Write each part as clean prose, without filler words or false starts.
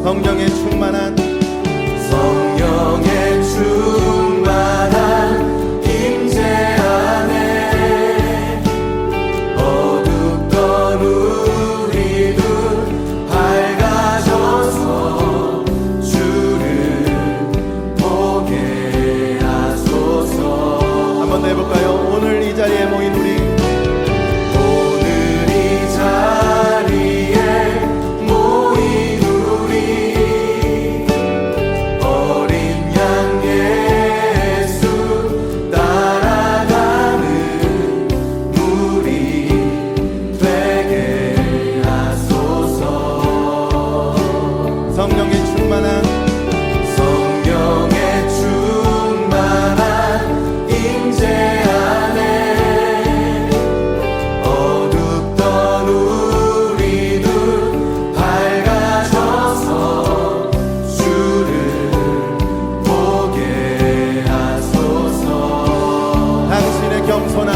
성령의 충만한 임재 안에 어둡던 우리 눈 밝아져서 주를 보게 하소서. 한 번 더 해볼까요? 오늘 이 자리에 모인 우리 오늘 이 자리에 모인 우리 어린 양 예수 따라가는 무리 되게 하소서. 성령의 충만한 임재 안에 어둡던 우리 눈 밝아져서 주를 보게 하소서. 당신의 겸손함,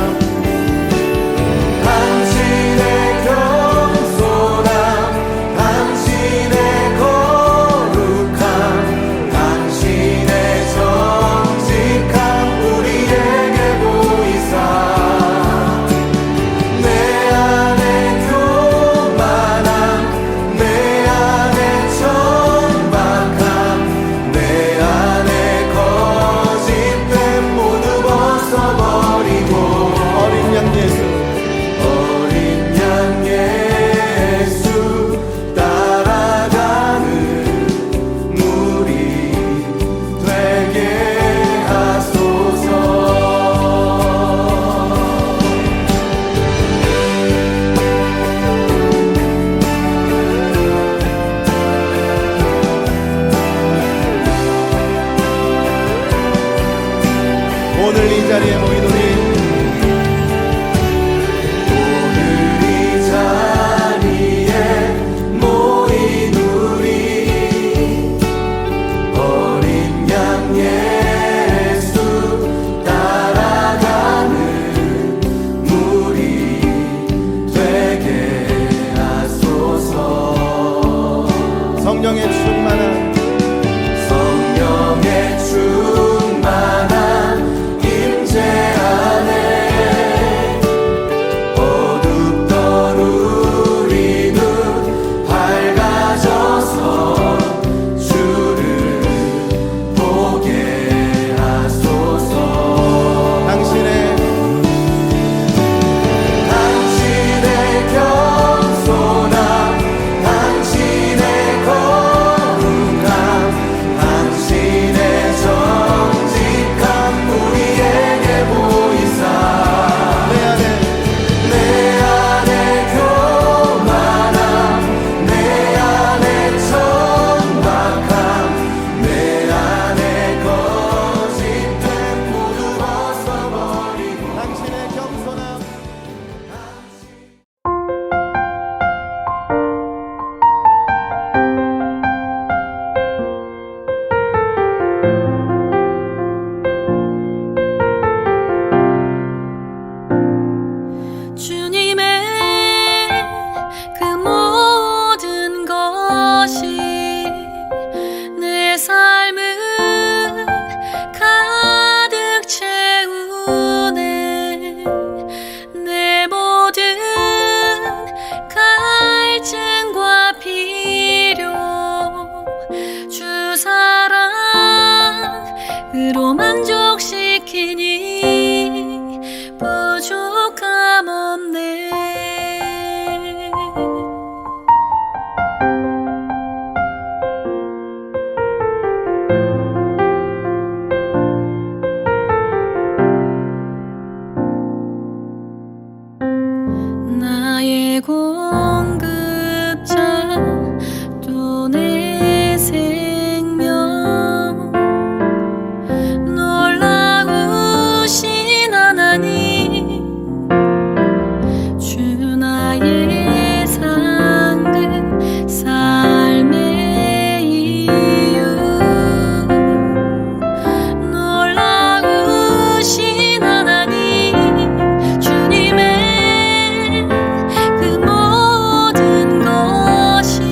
당신의 거룩함, 당신의 정직함 우리에게 보이사 내 안에 교만함, 내 안에 천박함, 내 안에 거짓됨 모두 벗어버리고 당신의 겸손함 주님의 그 모든 것이 내 삶을 가득 채우네. 내 모든 갈증과 필요 주 사랑으로 만족시키니 부족함 없네. 나의 공급자 또 내 생명 놀라우신 하나님 주 나의 상급 삶의 이유 놀라우신 하나님 주님의 그 모든 것이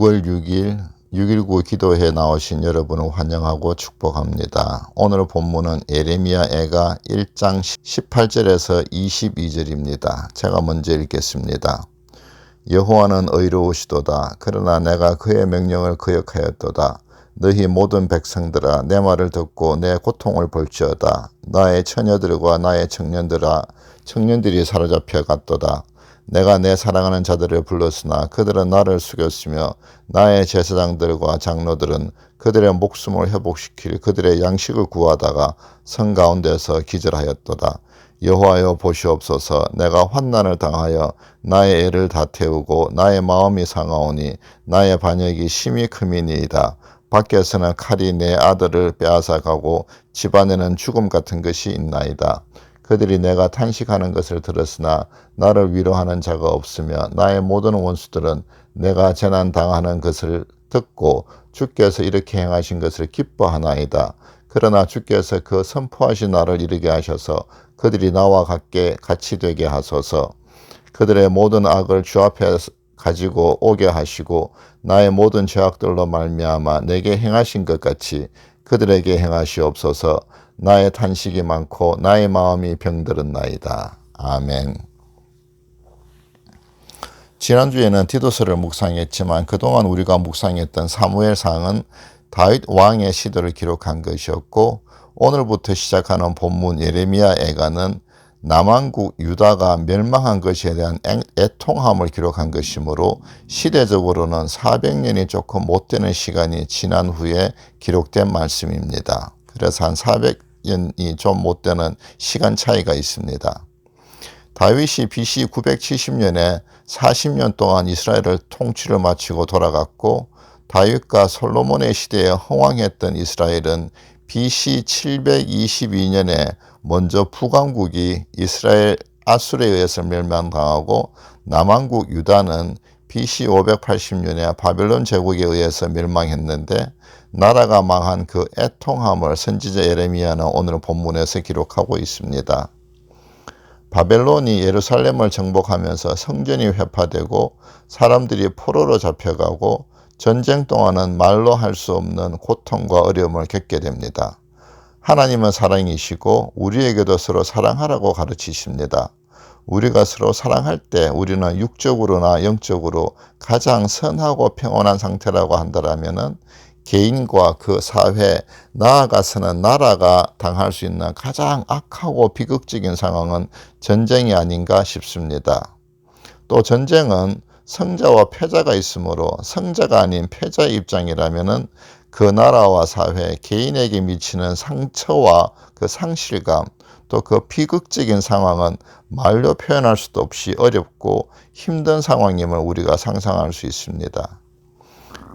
6월 6일 6.19 기도회에 나오신 여러분을 환영하고 축복합니다. 오늘 본문은 예레미야 애가 1장 18절에서 22절입니다. 제가 먼저 읽겠습니다. 여호와는 의로우시도다. 그러나 내가 그의 명령을 거역하였도다. 너희 모든 백성들아 내 말을 듣고 내 고통을 볼지어다. 나의 처녀들과 나의 청년들이 사로잡혀 갔도다. 내가 내 사랑하는 자들을 불렀으나 그들은 나를 숙였으며 나의 제사장들과 장로들은 그들의 목숨을 회복시킬 그들의 양식을 구하다가 성 가운데서 기절하였도다. 여호와여 보시옵소서. 내가 환난을 당하여 나의 애를 다 태우고 나의 마음이 상하오니 나의 반역이 심히 크미니이다. 밖에서는 칼이 내 아들을 빼앗아가고 집안에는 죽음 같은 것이 있나이다. 그들이 내가 탄식하는 것을 들었으나 나를 위로하는 자가 없으며 나의 모든 원수들은 내가 재난 당하는 것을 듣고 주께서 이렇게 행하신 것을 기뻐하나이다. 그러나 주께서 그 선포하신 날을 이르게 하셔서 그들이 나와 같이 되게 하소서. 그들의 모든 악을 주 앞에 가지고 오게 하시고 나의 모든 죄악들로 말미암아 내게 행하신 것 같이 그들에게 행하시옵소서. 나의 탄식이 많고 나의 마음이 병들었나이다. 아멘. 지난주에는 디도서를 묵상했지만 그동안 우리가 묵상했던 사무엘상은 다윗 왕의 시도를 기록한 것이었고 오늘부터 시작하는 본문 예레미야 애가는 남왕국 유다가 멸망한 것에 대한 애통함을 기록한 것이므로 시대적으로는 400년이 조금 못 되는 시간이 지난 후에 기록된 말씀입니다. 그래서 한 400년이 좀 못 되는 시간 차이가 있습니다. 다윗이 BC 970년에 40년 동안 이스라엘을 통치를 마치고 돌아갔고 다윗과 솔로몬의 시대에 흥왕했던 이스라엘은 BC 722년에 먼저 북왕국이 이스라엘 아술에 의해서 멸망당하고 남왕국 유다는 BC 580년에 바벨론 제국에 의해서 멸망했는데 나라가 망한 그 애통함을 선지자 예레미야는 오늘 본문에서 기록하고 있습니다. 바벨론이 예루살렘을 정복하면서 성전이 회파되고 사람들이 포로로 잡혀가고 전쟁 동안은 말로 할 수 없는 고통과 어려움을 겪게 됩니다. 하나님은 사랑이시고 우리에게도 서로 사랑하라고 가르치십니다. 우리가 서로 사랑할 때 우리는 육적으로나 영적으로 가장 선하고 평온한 상태라고 한다면은 개인과 그 사회, 나아가서는 나라가 당할 수 있는 가장 악하고 비극적인 상황은 전쟁이 아닌가 싶습니다. 또 전쟁은 성자와 패자가 있으므로 성자가 아닌 패자의 입장이라면은 그 나라와 사회, 개인에게 미치는 상처와 그 상실감, 또 그 비극적인 상황은 말로 표현할 수도 없이 어렵고 힘든 상황임을 우리가 상상할 수 있습니다.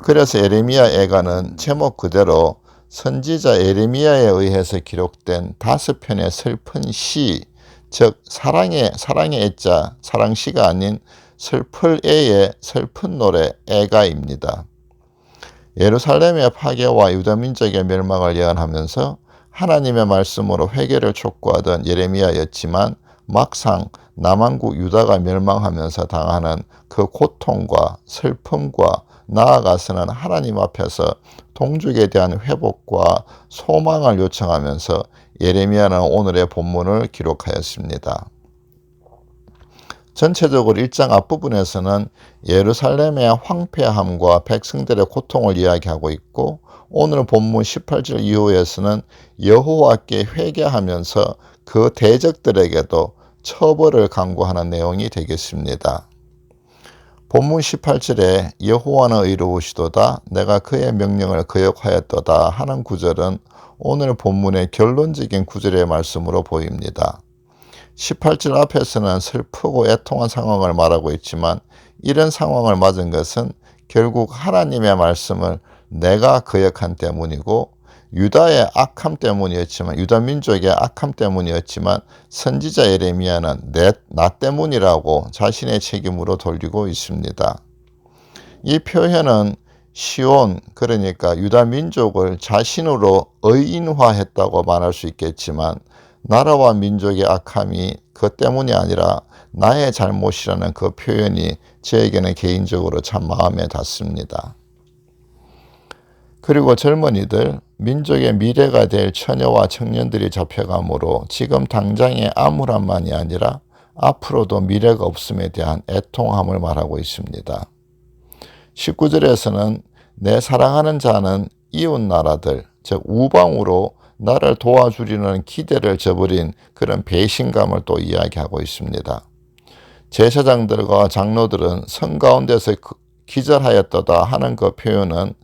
그래서 예레미야 애가는 제목 그대로 선지자 예레미야에 의해서 기록된 5편의 슬픈 시, 즉 사랑의 애자, 사랑시가 아닌 슬플 애의 슬픈 노래 애가입니다. 예루살렘의 파괴와 유다 민족의 멸망을 예언하면서 하나님의 말씀으로 회개를 촉구하던 예레미야였지만 막상 남왕국 유다가 멸망하면서 당하는 그 고통과 슬픔과 나아가서는 하나님 앞에서 동족에 대한 회복과 소망을 요청하면서 예레미야는 오늘의 본문을 기록하였습니다. 전체적으로 1장 앞부분에서는 예루살렘의 황폐함과 백성들의 고통을 이야기하고 있고 오늘 본문 18절 이후에서는 여호와께 회개하면서 그 대적들에게도 처벌을 강구하는 내용이 되겠습니다. 본문 18절에 여호와는 의로우시도다 내가 그의 명령을 거역하였도다 하는 구절은 오늘 본문의 결론적인 구절의 말씀으로 보입니다. 18절 앞에서는 슬프고 애통한 상황을 말하고 있지만 이런 상황을 맞은 것은 결국 하나님의 말씀을 내가 거역한 때문이고 유다의 악함 때문이었지만 유다 민족의 악함 때문이었지만 선지자 예레미야는 나 때문이라고 자신의 책임으로 돌리고 있습니다. 이 표현은 시온 그러니까 유다 민족을 자신으로 의인화했다고 말할 수 있겠지만 나라와 민족의 악함이 그 때문이 아니라 나의 잘못이라는 그 표현이 저에게는 개인적으로 참 마음에 닿습니다. 그리고 젊은이들, 민족의 미래가 될 처녀와 청년들이 잡혀가므로 지금 당장의 암울함만이 아니라 앞으로도 미래가 없음에 대한 애통함을 말하고 있습니다. 19절에서는 내 사랑하는 자는 이웃 나라들, 즉 우방으로 나를 도와주리는 기대를 저버린 그런 배신감을 또 이야기하고 있습니다. 제사장들과 장로들은 성 가운데서 기절하였도다 하는 그 표현은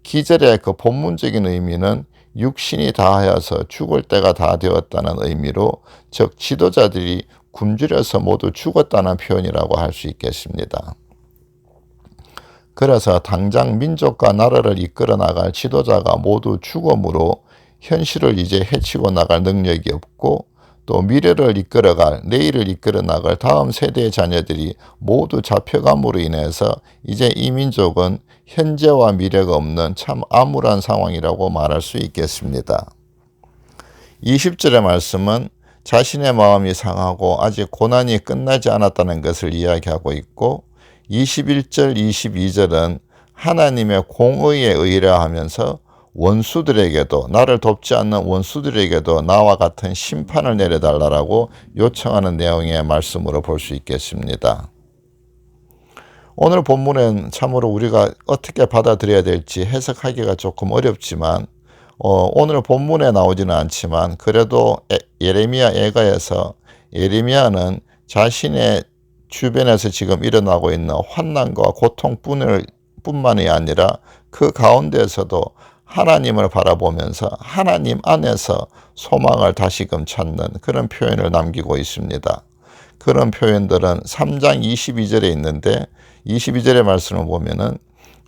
기절의 그 본문적인 의미는 육신이 다하여서 죽을 때가 다 되었다는 의미로, 즉 지도자들이 굶주려서 모두 죽었다는 표현이라고 할 수 있겠습니다. 그래서 당장 민족과 나라를 이끌어 나갈 지도자가 모두 죽음으로 현실을 이제 헤치고 나갈 능력이 없고, 또 미래를 이끌어갈, 내일을 이끌어 나갈 다음 세대의 자녀들이 모두 잡혀감으로 인해서 이제 이 민족은 현재와 미래가 없는 참 암울한 상황이라고 말할 수 있겠습니다. 20절의 말씀은 자신의 마음이 상하고 아직 고난이 끝나지 않았다는 것을 이야기하고 있고, 21절, 22절은 하나님의 공의에 의뢰하면서 원수들에게도, 나를 돕지 않는 원수들에게도 나와 같은 심판을 내려달라고 요청하는 내용의 말씀으로 볼 수 있겠습니다. 오늘 본문은 참으로 우리가 어떻게 받아들여야 될지 해석하기가 조금 어렵지만, 오늘 본문에 나오지는 않지만 그래도 예레미야 애가에서 예레미야는 자신의 주변에서 지금 일어나고 있는 환난과 고통뿐만이 아니라 그 가운데에서도 하나님을 바라보면서 하나님 안에서 소망을 다시금 찾는 그런 표현을 남기고 있습니다. 그런 표현들은 3장 22절에 있는데, 22절의 말씀을 보면은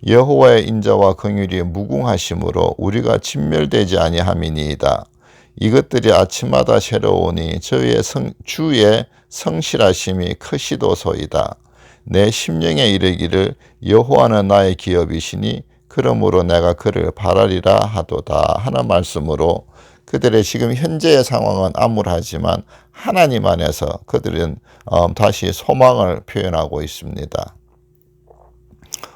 여호와의 인자와 긍휼이 무궁하심으로 우리가 진멸되지 아니함이니이다. 이것들이 아침마다 새로우니 주의 성실하심이 크시도소이다. 내 심령에 이르기를 여호와는 나의 기업이시니 그러므로 내가 그를 바라리라 하도다 하는 말씀으로, 그들의 지금 현재의 상황은 암울하지만 하나님 안에서 그들은 다시 소망을 표현하고 있습니다.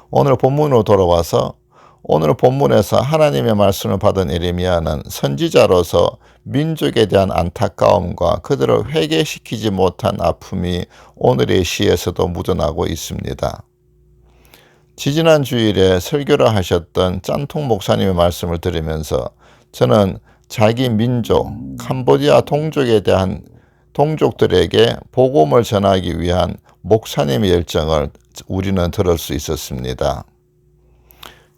오늘 본문으로 돌아와서 오늘 본문에서 하나님의 말씀을 받은 예레미야는 선지자로서 민족에 대한 안타까움과 그들을 회개시키지 못한 아픔이 오늘의 시에서도 묻어나고 있습니다. 지지난 주일에 설교를 하셨던 짠통 목사님의 말씀을 들으면서 저는 자기 민족, 캄보디아 동족들에게 복음을 전하기 위한 목사님의 열정을 우리는 들을 수 있었습니다.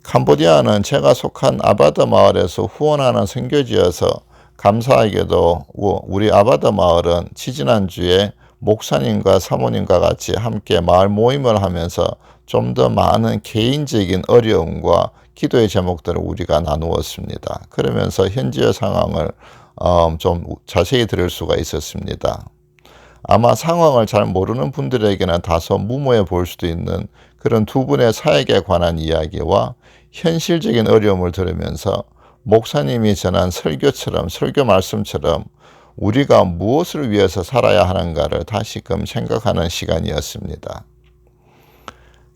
캄보디아는 제가 속한 아바드 마을에서 후원하는 선교지여서 감사하게도 우리 아바드 마을은 지지난주에 목사님과 사모님과 같이 함께 마을 모임을 하면서 좀 더 많은 개인적인 어려움과 기도의 제목들을 우리가 나누었습니다. 그러면서 현지의 상황을 좀 자세히 들을 수가 있었습니다. 아마 상황을 잘 모르는 분들에게는 다소 무모해 보일 수도 있는 그런 두 분의 사역에 관한 이야기와 현실적인 어려움을 들으면서 목사님이 전한 설교 말씀처럼 우리가 무엇을 위해서 살아야 하는가를 다시금 생각하는 시간이었습니다.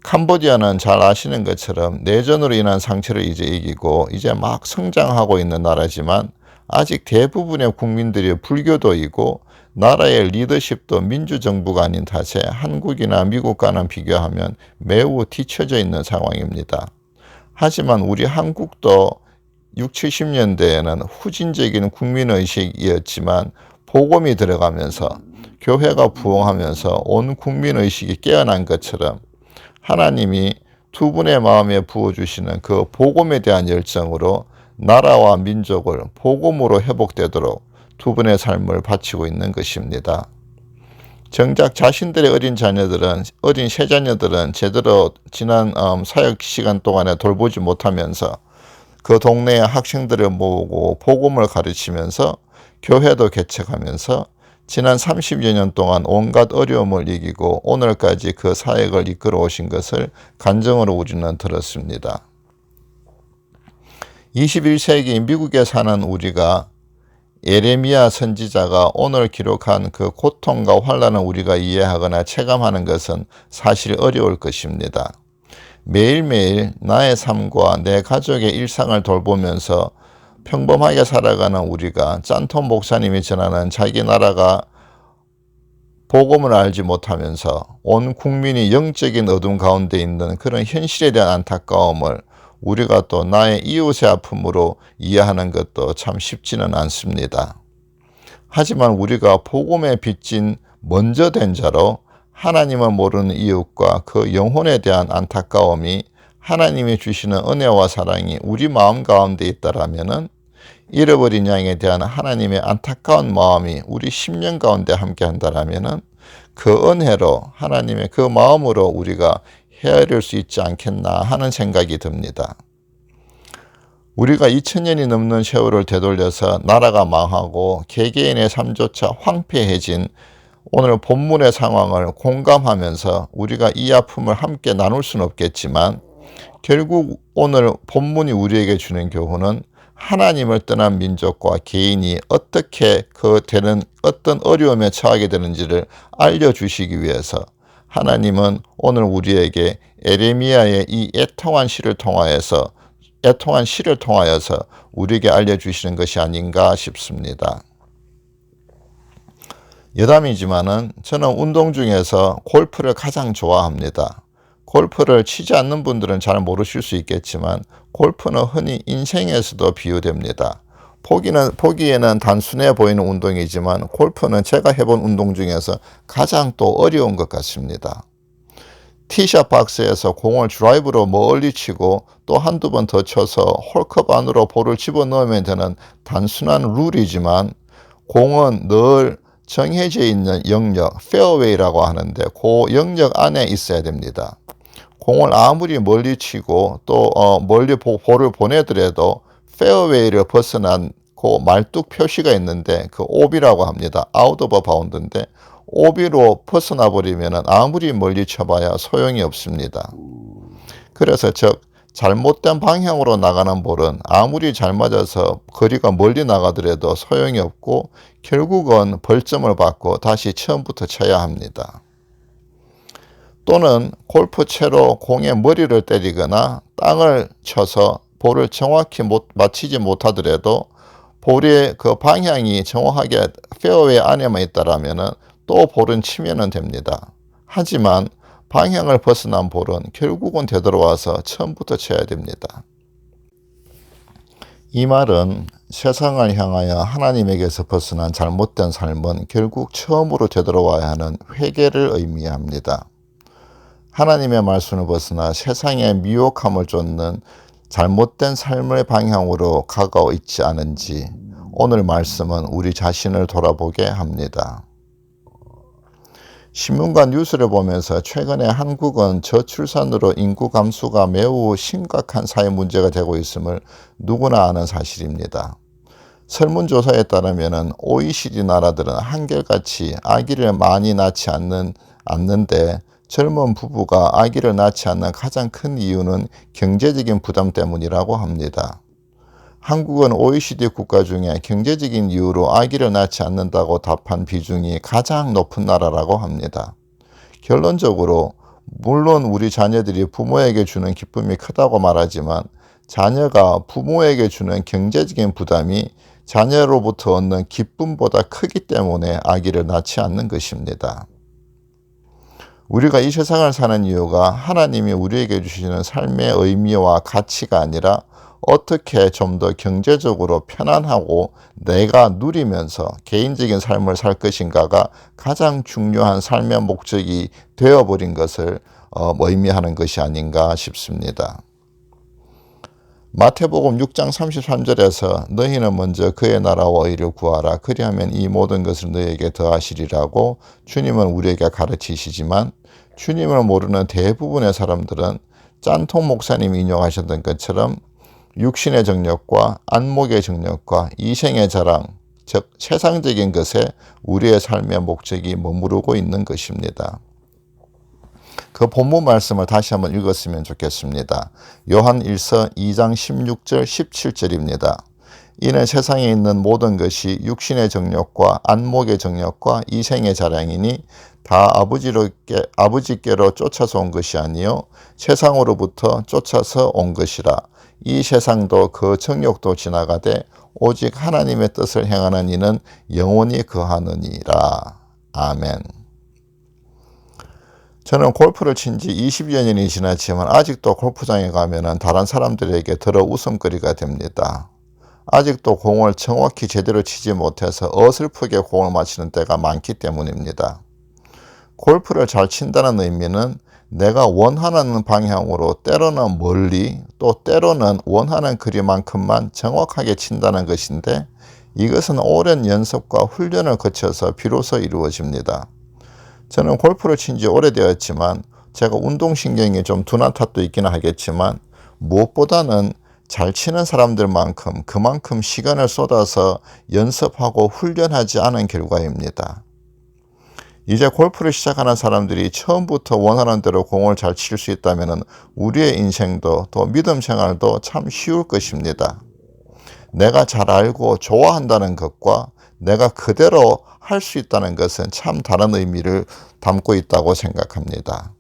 캄보디아는 잘 아시는 것처럼 내전으로 인한 상처를 이제 이기고 이제 막 성장하고 있는 나라지만 아직 대부분의 국민들이 불교도이고 나라의 리더십도 민주정부가 아닌 탓에 한국이나 미국과는 비교하면 매우 뒤처져 있는 상황입니다. 하지만 우리 한국도 60, 70년대에는 후진적인 국민의식이었지만 복음이 들어가면서 교회가 부흥하면서 온 국민의식이 깨어난 것처럼 하나님이 두 분의 마음에 부어주시는 그 복음에 대한 열정으로 나라와 민족을 복음으로 회복되도록 두 분의 삶을 바치고 있는 것입니다. 정작 자신들의 어린 세자녀들은 제대로 지난 사역 시간 동안에 돌보지 못하면서 그 동네의 학생들을 모으고 복음을 가르치면서 교회도 개척하면서 지난 30여 년 동안 온갖 어려움을 이기고 오늘까지 그 사역을 이끌어 오신 것을 간증으로 우리는 들었습니다. 21세기 미국에 사는 우리가 예레미야 선지자가 오늘 기록한 그 고통과 환난을 우리가 이해하거나 체감하는 것은 사실 어려울 것입니다. 매일매일 나의 삶과 내 가족의 일상을 돌보면서 평범하게 살아가는 우리가 짠톤 목사님이 전하는 자기 나라가 복음을 알지 못하면서 온 국민이 영적인 어둠 가운데 있는 그런 현실에 대한 안타까움을 우리가 또 나의 이웃의 아픔으로 이해하는 것도 참 쉽지는 않습니다. 하지만 우리가 복음에 빚진 먼저 된 자로 하나님을 모르는 이웃과 그 영혼에 대한 안타까움이 하나님이 주시는 은혜와 사랑이 우리 마음 가운데 있다라면은 잃어버린 양에 대한 하나님의 안타까운 마음이 우리 심령 가운데 함께 한다라면은 그 은혜로 하나님의 그 마음으로 우리가 헤아릴 수 있지 않겠나 하는 생각이 듭니다. 우리가 2000년이 넘는 세월을 되돌려서 나라가 망하고 개개인의 삶조차 황폐해진 오늘 본문의 상황을 공감하면서 우리가 이 아픔을 함께 나눌 수는 없겠지만 결국 오늘 본문이 우리에게 주는 교훈은 하나님을 떠난 민족과 개인이 어떻게 되는 어떤 어려움에 처하게 되는지를 알려주시기 위해서 하나님은 오늘 우리에게 에레미야의 이 애통한 시를 통하여서 우리에게 알려주시는 것이 아닌가 싶습니다. 여담이지만은 저는 운동 중에서 골프를 가장 좋아합니다. 골프를 치지 않는 분들은 잘 모르실 수 있겠지만 골프는 흔히 인생에서도 비유됩니다. 보기에는 단순해 보이는 운동이지만 골프는 제가 해본 운동 중에서 가장 또 어려운 것 같습니다. 티샷 박스에서 공을 드라이브로 멀리 치고 또 한두 번 더 쳐서 홀컵 안으로 볼을 집어넣으면 되는 단순한 룰이지만 공은 늘 정해져 있는 영역, 페어웨이라고 하는데 그 영역 안에 있어야 됩니다. 공을 아무리 멀리 치고 또 멀리 볼을 보내더라도 페어웨이를 벗어난 그 말뚝 표시가 있는데 그 오비라고 합니다. 아웃 오브 바운드인데 오비로 벗어나 버리면 아무리 멀리 쳐봐야 소용이 없습니다. 그래서 즉 잘못된 방향으로 나가는 볼은 아무리 잘 맞아서 거리가 멀리 나가더라도 소용이 없고 결국은 벌점을 받고 다시 처음부터 쳐야 합니다. 또는 골프채로 공의 머리를 때리거나 땅을 쳐서 볼을 정확히 맞히지 못하더라도 볼의 그 방향이 정확하게 페어웨이 안에만 있다라면은 또 볼은 치면은 됩니다. 하지만 방향을 벗어난 볼은 결국은 되돌아와서 처음부터 쳐야 됩니다. 이 말은 세상을 향하여 하나님에게서 벗어난 잘못된 삶은 결국 처음으로 되돌아와야 하는 회개를 의미합니다. 하나님의 말씀을 벗어나 세상의 미혹함을 쫓는 잘못된 삶의 방향으로 가고 있지 않은지 오늘 말씀은 우리 자신을 돌아보게 합니다. 신문과 뉴스를 보면서 최근에 한국은 저출산으로 인구 감소가 매우 심각한 사회 문제가 되고 있음을 누구나 아는 사실입니다. 설문조사에 따르면 OECD 나라들은 한결같이 아기를 많이 낳지 않는데 젊은 부부가 아기를 낳지 않는 가장 큰 이유는 경제적인 부담 때문이라고 합니다. 한국은 OECD 국가 중에 경제적인 이유로 아기를 낳지 않는다고 답한 비중이 가장 높은 나라라고 합니다. 결론적으로 물론 우리 자녀들이 부모에게 주는 기쁨이 크다고 말하지만 자녀가 부모에게 주는 경제적인 부담이 자녀로부터 얻는 기쁨보다 크기 때문에 아기를 낳지 않는 것입니다. 우리가 이 세상을 사는 이유가 하나님이 우리에게 주시는 삶의 의미와 가치가 아니라 어떻게 좀 더 경제적으로 편안하고 내가 누리면서 개인적인 삶을 살 것인가가 가장 중요한 삶의 목적이 되어버린 것을 의미하는 것이 아닌가 싶습니다. 마태복음 6장 33절에서 너희는 먼저 그의 나라와 의를 구하라. 그리하면 이 모든 것을 너희에게 더하시리라고 주님은 우리에게 가르치시지만 주님을 모르는 대부분의 사람들은 짠통 목사님이 인용하셨던 것처럼 육신의 정력과 안목의 정력과 이생의 자랑, 즉 세상적인 것에 우리의 삶의 목적이 머무르고 있는 것입니다. 그 본문 말씀을 다시 한번 읽었으면 좋겠습니다. 요한 1서 2장 16절 17절입니다. 이는 세상에 있는 모든 것이 육신의 정욕과 안목의 정욕과 이생의 자랑이니 다 아버지께로 쫓아서 온 것이 아니요 세상으로부터 쫓아서 온 것이라. 이 세상도 그 정욕도 지나가되 오직 하나님의 뜻을 행하는 이는 영원히 거하느니라. 아멘. 저는 골프를 친 지 20여 년이 지났지만 아직도 골프장에 가면은 다른 사람들에게 들어 웃음거리가 됩니다. 아직도 공을 정확히 제대로 치지 못해서 어설프게 공을 맞히는 때가 많기 때문입니다. 골프를 잘 친다는 의미는 내가 원하는 방향으로 때로는 멀리 또 때로는 원하는 거리만큼만 정확하게 친다는 것인데 이것은 오랜 연습과 훈련을 거쳐서 비로소 이루어집니다. 저는 골프를 친 지 오래되었지만 제가 운동신경이 좀 둔한 탓도 있기는 하겠지만 무엇보다는 잘 치는 사람들만큼 그만큼 시간을 쏟아서 연습하고 훈련하지 않은 결과입니다. 이제 골프를 시작하는 사람들이 처음부터 원하는 대로 공을 잘 칠 수 있다면 우리의 인생도 또 믿음 생활도 참 쉬울 것입니다. 내가 잘 알고 좋아한다는 것과 내가 그대로 할 수 있다는 것은 참 다른 의미를 담고 있다고 생각합니다.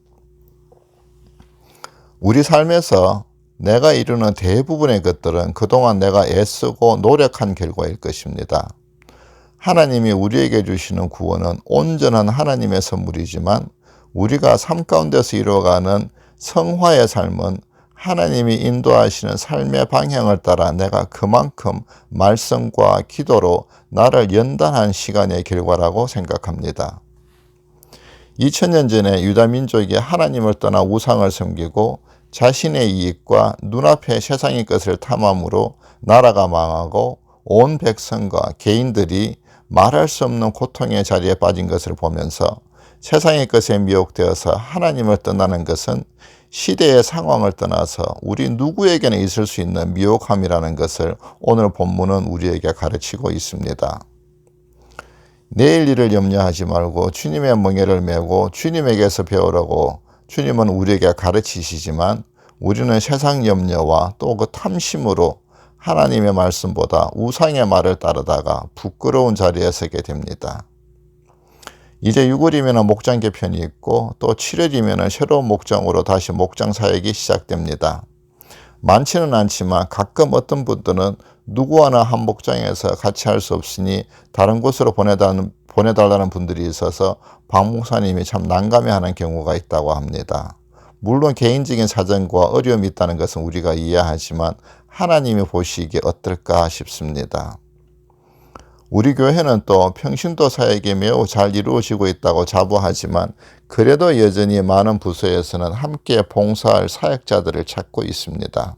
우리 삶에서 내가 이루는 대부분의 것들은 그동안 내가 애쓰고 노력한 결과일 것입니다. 하나님이 우리에게 주시는 구원은 온전한 하나님의 선물이지만 우리가 삶 가운데서 이루어가는 성화의 삶은 하나님이 인도하시는 삶의 방향을 따라 내가 그만큼 말씀과 기도로 나를 연단한 시간의 결과라고 생각합니다. 2000년 전에 유다 민족이 하나님을 떠나 우상을 섬기고 자신의 이익과 눈앞의 세상의 것을 탐함으로 나라가 망하고 온 백성과 개인들이 말할 수 없는 고통의 자리에 빠진 것을 보면서 세상의 것에 미혹되어서 하나님을 떠나는 것은 시대의 상황을 떠나서 우리 누구에게나 있을 수 있는 미혹함이라는 것을 오늘 본문은 우리에게 가르치고 있습니다. 내일 일을 염려하지 말고 주님의 멍에를 메고 주님에게서 배우라고 주님은 우리에게 가르치시지만 우리는 세상 염려와 또 그 탐심으로 하나님의 말씀보다 우상의 말을 따르다가 부끄러운 자리에 서게 됩니다. 이제 6월이면 목장 개편이 있고 또 7월이면 새로운 목장으로 다시 목장 사역이 시작됩니다. 많지는 않지만 가끔 어떤 분들은 누구 하나 한 목장에서 같이 할 수 없으니 다른 곳으로 보내달라는 분들이 있어서 박 목사님이 참 난감해하는 경우가 있다고 합니다. 물론 개인적인 사정과 어려움이 있다는 것은 우리가 이해하지만 하나님이 보시기에 어떨까 싶습니다. 우리 교회는 또 평신도 사역이 매우 잘 이루어지고 있다고 자부하지만 그래도 여전히 많은 부서에서는 함께 봉사할 사역자들을 찾고 있습니다.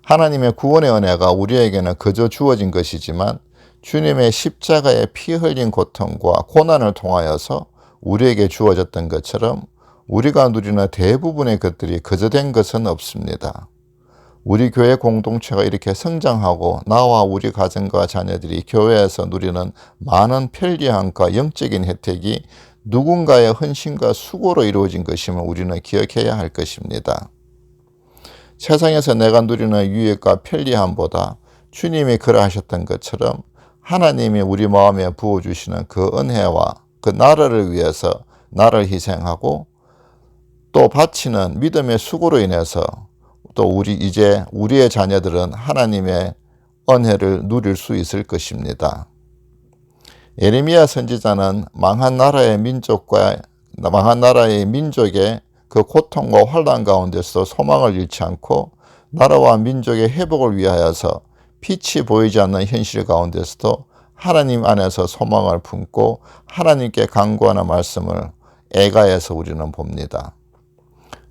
하나님의 구원의 은혜가 우리에게는 그저 주어진 것이지만 주님의 십자가의 피 흘린 고통과 고난을 통하여서 우리에게 주어졌던 것처럼 우리가 누리는 대부분의 것들이 그저 된 것은 없습니다. 우리 교회 공동체가 이렇게 성장하고 나와 우리 가정과 자녀들이 교회에서 누리는 많은 편리함과 영적인 혜택이 누군가의 헌신과 수고로 이루어진 것임을 우리는 기억해야 할 것입니다. 세상에서 내가 누리는 유익과 편리함보다 주님이 그러하셨던 것처럼 하나님이 우리 마음에 부어주시는 그 은혜와 그 나라를 위해서 나를 희생하고 또 바치는 믿음의 수고로 인해서 또 우리의 자녀들은 하나님의 은혜를 누릴 수 있을 것입니다. 예레미야 선지자는 망한 나라의 민족의 그 고통과 환난 가운데서 소망을 잃지 않고 나라와 민족의 회복을 위하여서 빛이 보이지 않는 현실 가운데서도 하나님 안에서 소망을 품고 하나님께 간구하는 말씀을 애가에서 우리는 봅니다.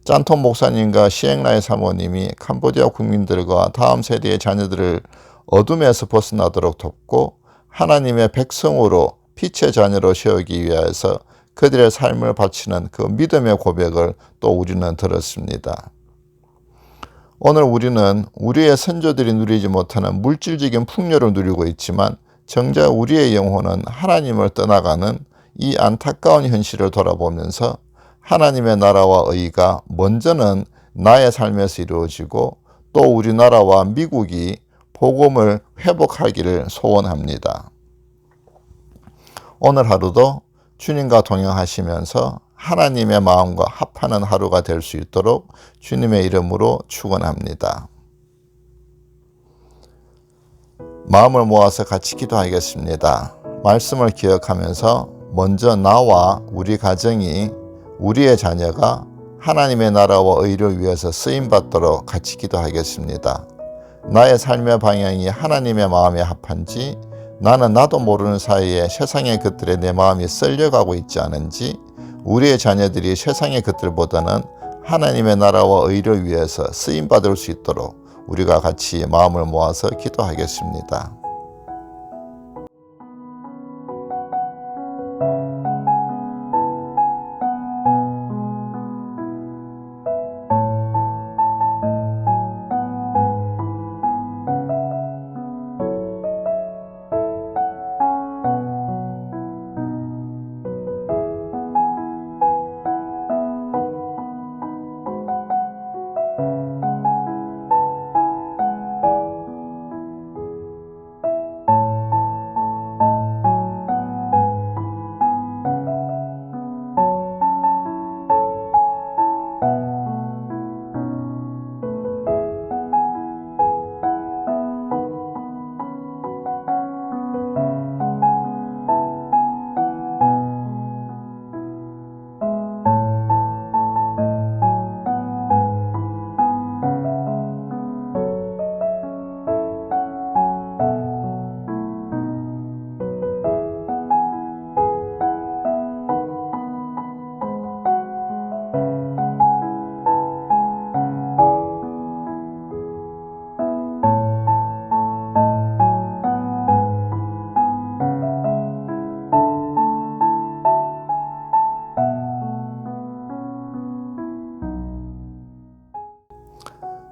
짠톤 목사님과 시앵라의 사모님이 캄보디아 국민들과 다음 세대의 자녀들을 어둠에서 벗어나도록 돕고 하나님의 백성으로 빛의 자녀로 세우기 위해서 그들의 삶을 바치는 그 믿음의 고백을 또 우리는 들었습니다. 오늘 우리는 우리의 선조들이 누리지 못하는 물질적인 풍요를 누리고 있지만 정작 우리의 영혼은 하나님을 떠나가는 이 안타까운 현실을 돌아보면서 하나님의 나라와 의가 먼저는 나의 삶에서 이루어지고 또 우리나라와 미국이 복음을 회복하기를 소원합니다. 오늘 하루도 주님과 동행하시면서 하나님의 마음과 합하는 하루가 될 수 있도록 주님의 이름으로 축원합니다. 마음을 모아서 같이 기도하겠습니다. 말씀을 기억하면서 먼저 나와 우리 가정이, 우리의 자녀가 하나님의 나라와 의를 위해서 쓰임받도록 같이 기도하겠습니다. 나의 삶의 방향이 하나님의 마음에 합한지, 나는 나도 모르는 사이에 세상의 것들에 내 마음이 쏠려가고 있지 않은지, 우리의 자녀들이 세상의 것들보다는 하나님의 나라와 의를 위해서 쓰임받을 수 있도록 우리가 같이 마음을 모아서 기도하겠습니다.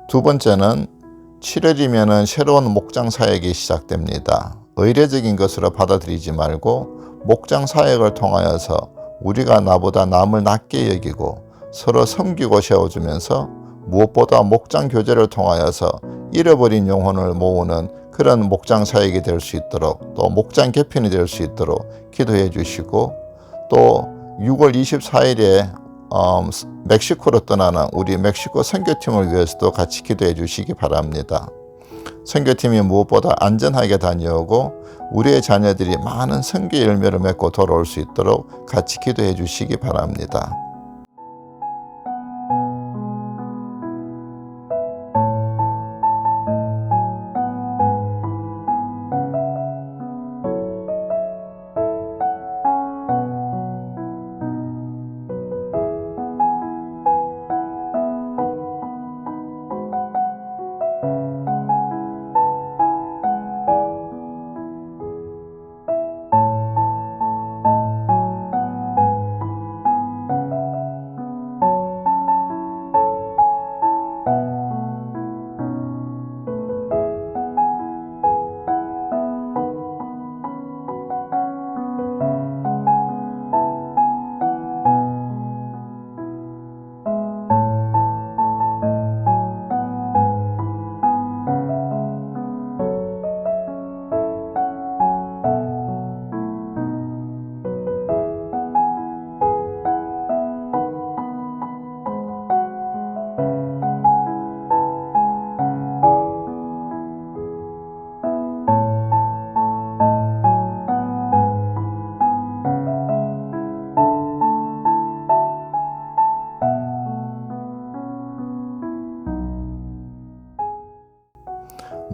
두 번째는 7월이면 새로운 목장 사역이 시작됩니다. 의례적인 것으로 받아들이지 말고 목장 사역을 통하여서 우리가 나보다 남을 낮게 여기고 서로 섬기고 세워주면서 무엇보다 목장 교제를 통하여서 잃어버린 영혼을 모으는 그런 목장 사역이 될 수 있도록, 또 목장 개편이 될 수 있도록 기도해 주시고, 또 6월 24일에 멕시코로 떠나는 우리 멕시코 선교팀을 위해서도 같이 기도해 주시기 바랍니다. 선교팀이 무엇보다 안전하게 다녀오고 우리의 자녀들이 많은 선교 열매를 맺고 돌아올 수 있도록 같이 기도해 주시기 바랍니다.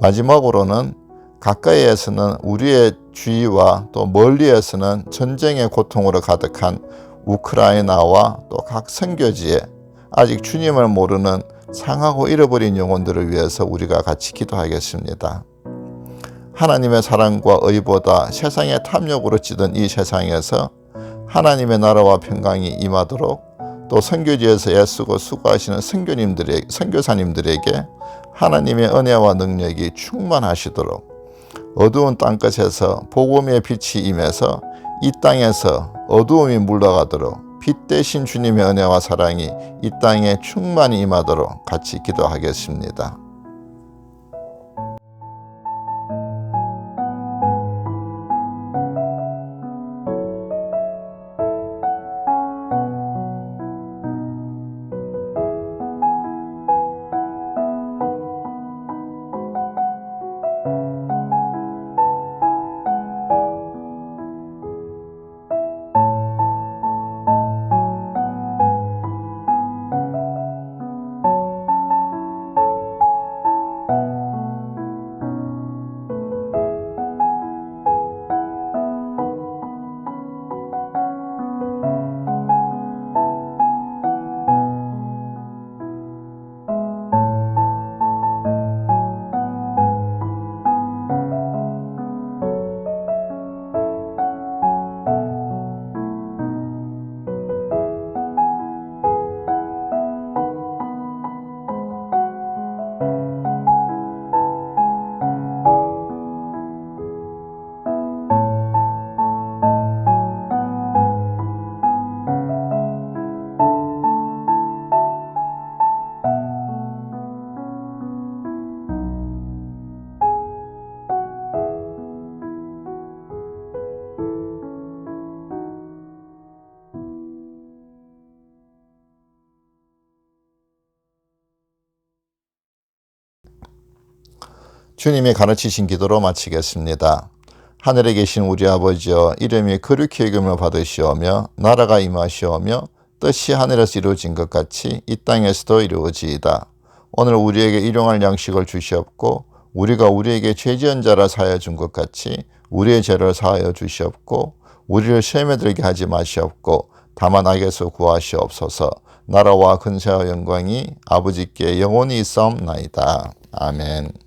마지막으로는 가까이에서는 우리의 주위와 또 멀리에서는 전쟁의 고통으로 가득한 우크라이나와 또 각 선교지에 아직 주님을 모르는 상하고 잃어버린 영혼들을 위해서 우리가 같이 기도하겠습니다. 하나님의 사랑과 의보다 세상의 탐욕으로 찌든 이 세상에서 하나님의 나라와 평강이 임하도록, 또 선교지에서 애쓰고 수고하시는 선교사님들에게 하나님의 은혜와 능력이 충만하시도록, 어두운 땅끝에서 복음의 빛이 임해서 이 땅에서 어두움이 물러가도록 빛 대신 주님의 은혜와 사랑이 이 땅에 충만히 임하도록 같이 기도하겠습니다. 주님이 가르치신 기도로 마치겠습니다. 하늘에 계신 우리 아버지여, 이름이 거룩히 여김을 받으시오며 나라가 임하시오며 뜻이 하늘에서 이루어진 것 같이 이 땅에서도 이루어지이다. 오늘 우리에게 일용할 양식을 주시옵고 우리가 우리에게 죄지은 자를 사하여 준 것 같이 우리의 죄를 사하여 주시옵고 우리를 시험에 들게 하지 마시옵고 다만 악에서 구하시옵소서. 나라와 근세와 영광이 아버지께 영원히 있사옵나이다. 아멘.